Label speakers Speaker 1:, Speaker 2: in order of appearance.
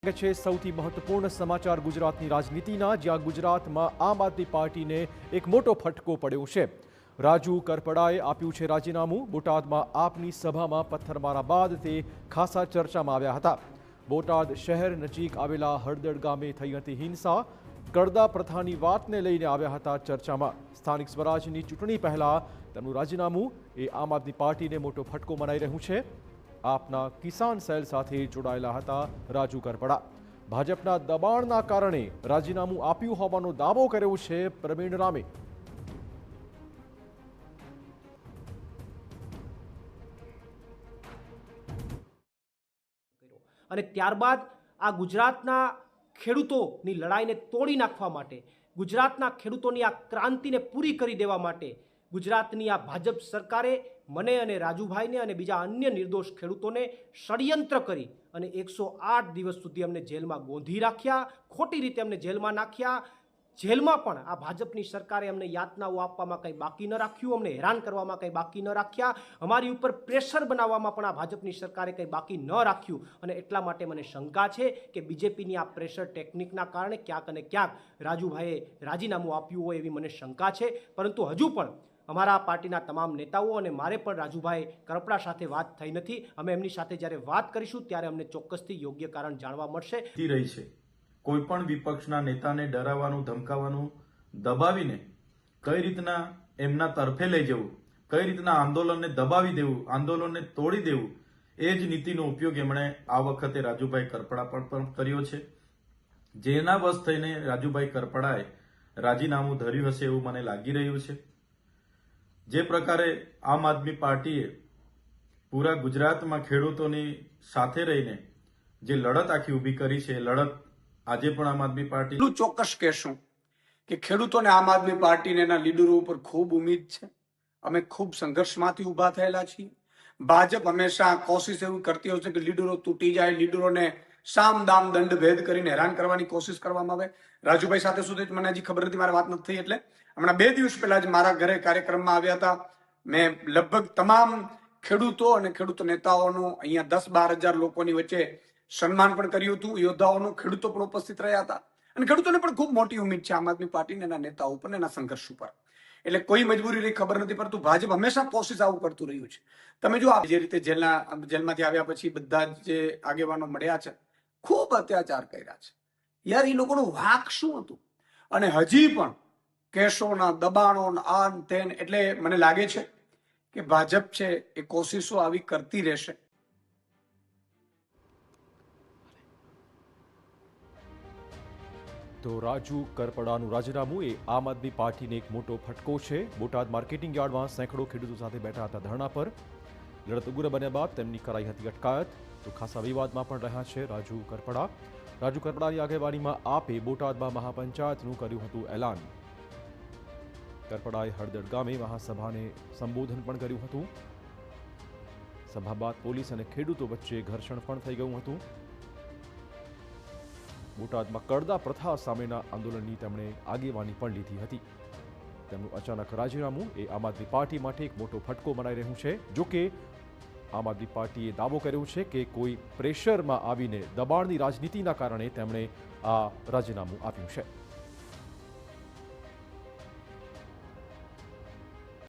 Speaker 1: છે સૌથી મહત્વપૂર્ણ સમાચાર ગુજરાતની રાજનીતિના, જ્યાં ગુજરાતમાં આમ આદમી પાર્ટીને એક મોટો ફટકો પડ્યો છે। રાજુ કરપડાએ આપ્યું છે રાજીનામું। બોટાદમાં આપની સભામાં પથ્થરમારા બાદ તે ખાસા ચર્ચામાં આવ્યા હતા। બોટાદ શહેર નજીક આવેલા હળદડ ગામે થઈ હતી હિંસા। કડદા પ્રથાની વાતને લઈને આવ્યા હતા ચર્ચામાં। સ્થાનિક સ્વરાજની ચૂંટણી પહેલા તેમનું રાજીનામું એ આમ આદમી પાર્ટીને મોટો ફટકો મનાઈ રહ્યું છે। આપના કિસાન સેલ સાથે જોડાયેલા હતા રાજુ કરપડા। ભાજપના દબાણના કારણે રાજીનામું આપ્યું હોવાનો દાવો કર્યો છે પ્રવીણ રામે।
Speaker 2: અને ત્યારબાદ આ ગુજરાતના ખેડૂતોની લડાઈને તોડી નાખવા માટે, ગુજરાતના ખેડૂતોની આ ક્રાંતિને પૂરી કરી દેવા માટે ગુજરાતની આ ભાજપ સરકારે મને અને રાજુભાઈને અને બીજા અન્ય નિર્દોષ ખેડૂતોને ષડયંત્ર કરી અને 108 દિવસ સુધી અમને જેલમાં ગોંધી રાખ્યા, ખોટી રીતે અમને જેલમાં નાખ્યા। જેલમાં પણ આ ભાજપની સરકારે અમને યાતનાઓ આપવામાં કંઈ બાકી ન રાખ્યું, અમને હેરાન કરવામાં કંઈ બાકી ન રાખ્યા, અમારી ઉપર પ્રેશર બનાવવામાં પણ આ ભાજપની સરકારે કંઈ બાકી ન રાખ્યું। અને એટલા માટે મને શંકા છે કે બીજેપીની આ પ્રેશર ટેકનિકના કારણે ક્યાંક અને ક્યાંક રાજુભાઈએ રાજીનામું આપ્યું હોય એવી મને શંકા છે। પરંતુ હજુ પણ અમારા પાર્ટીના તમામ નેતાઓ અને મારે પણ રાજુભાઈ કરપડા સાથે વાત થઈ નથી। અમે એમની સાથે જ્યારે વાત કરીશું ત્યારે અમને ચોક્કસથી યોગ્ય કારણ જાણવા મળશે।
Speaker 3: કોઈ પણ વિપક્ષના નેતાને ડરાવવાનું, ધમકાવવાનું, દબાવીને કઈ રીતના એમના તરફે લઈ જવું, કઈ રીતના આંદોલનને દબાવી દેવું, આંદોલનને તોડી દેવું, એ જ નીતિનો ઉપયોગ એમણે આ વખતે રાજુભાઈ કરપડા પર પણ કર્યો છે। જેના વશ થઈને રાજુભાઈ કરપડાએ રાજીનામું ધર્યું હશે એવું મને લાગી રહ્યું છે। જે પ્રકારે આમ આદમી પાર્ટીએ પૂરા ગુજરાતમાં ખેડૂતોની સાથે રહીને જે લડત આખી ઊભી કરી છે, એ લડત આજે પણ આમ આદમી પાર્ટી
Speaker 4: ચોક્કસ કહેશું કે ખેડૂતોને આમ આદમી પાર્ટીને એના લીડરો ઉપર ખૂબ ઉમ્મીદ છે। અમે ખૂબ સંઘર્ષમાંથી ઉભા થયેલા છીએ। ભાજપ હંમેશા કોશિશ એવી કરતી હોય છે કે લીડરો તૂટી જાય, લીડરોને સામ દામ દંડ ભેદ કરીને હેરાન કરવાની કોશિશ કરવામાં આવે। રાજુભાઈ સાથે સુધી મને હજી ખબર નથી, મારી વાત નથી થઈ, એટલે હમણાં 2 દિવસ પહેલા જ મારા ઘરે કાર્યક્રમમાં આવ્યા હતા। મેં લગભગ તમામ ખેડૂતો અને ખેડૂત નેતાઓનું અહીંયા 10-12 હજાર લોકોની વચ્ચે સન્માન પણ કર્યું હતું। યોદ્ધાઓનું, ખેડૂતો પણ ઉપસ્થિત રહ્યા હતા અને ખેડૂતોને પણ ખૂબ મોટી ઉમ્મીદ છે આમ આદમી પાર્ટીને એના નેતાઓ ઉપર, એના સંઘર્ષ ઉપર। એટલે કોઈ મજબૂરી રહી ખબર નથી, પરંતુ ભાજપ હંમેશા કોશિશ આવું કરતું રહ્યું છે। તમે જો જે રીતે જેલમાંથી આવ્યા પછી બધા જે આગેવાનો મળ્યા છે, ખૂબ અત્યાચાર કર્યા છે યાર। એ લોકોનું વાંક શું હતું? અને હજી પણ કેસોના દબાણો આન તેન, એટલે મને લાગે છે કે ભાજપ છે એ કોશિશો આવી કરતી રહેશે।
Speaker 1: તો રાજુ કરપડાનું રાજીનામું એ આમ આદમી પાર્ટીને એક મોટો ફટકો છે। બોટાદ માર્કેટિંગ યાર્ડમાં સેંકડો ખેડૂતો સાથે બેઠા હતા ધરણા પર। લડત ઉગ્ર બન્યા બાદ તેમની કરાઈ હતી અટકાયત। તો ખાસા વિવાદમાં પણ રહ્યા છે રાજુ કરપડા। રાજુ કરપડાની આગેવાનીમાં આપે બોટાદમાં મહાપંચાયતનું કર્યું હતું એલાન। કરપડાએ હળદડ ગામે મહાસભાને સંબોધન પણ કર્યું હતું। સભા બાદ પોલીસ અને ખેડૂતો વચ્ચે ઘર્ષણ પણ થઈ ગયું હતું। બોટાદમાં કડદા પ્રથા સામેના આંદોલનની તેમણે આગેવાની પણ લીધી હતી। તેમનું અચાનક રાજીનામું એ આમ આદમી પાર્ટી માટે એક મોટો ફટકો મનાઈ રહ્યું છે। જો કે આમ આદમી પાર્ટીએ દાવો કર્યો છે કે કોઈ પ્રેશરમાં આવીને દબાણની રાજનીતિના કારણે તેમણે આ રાજીનામું આપ્યું છે।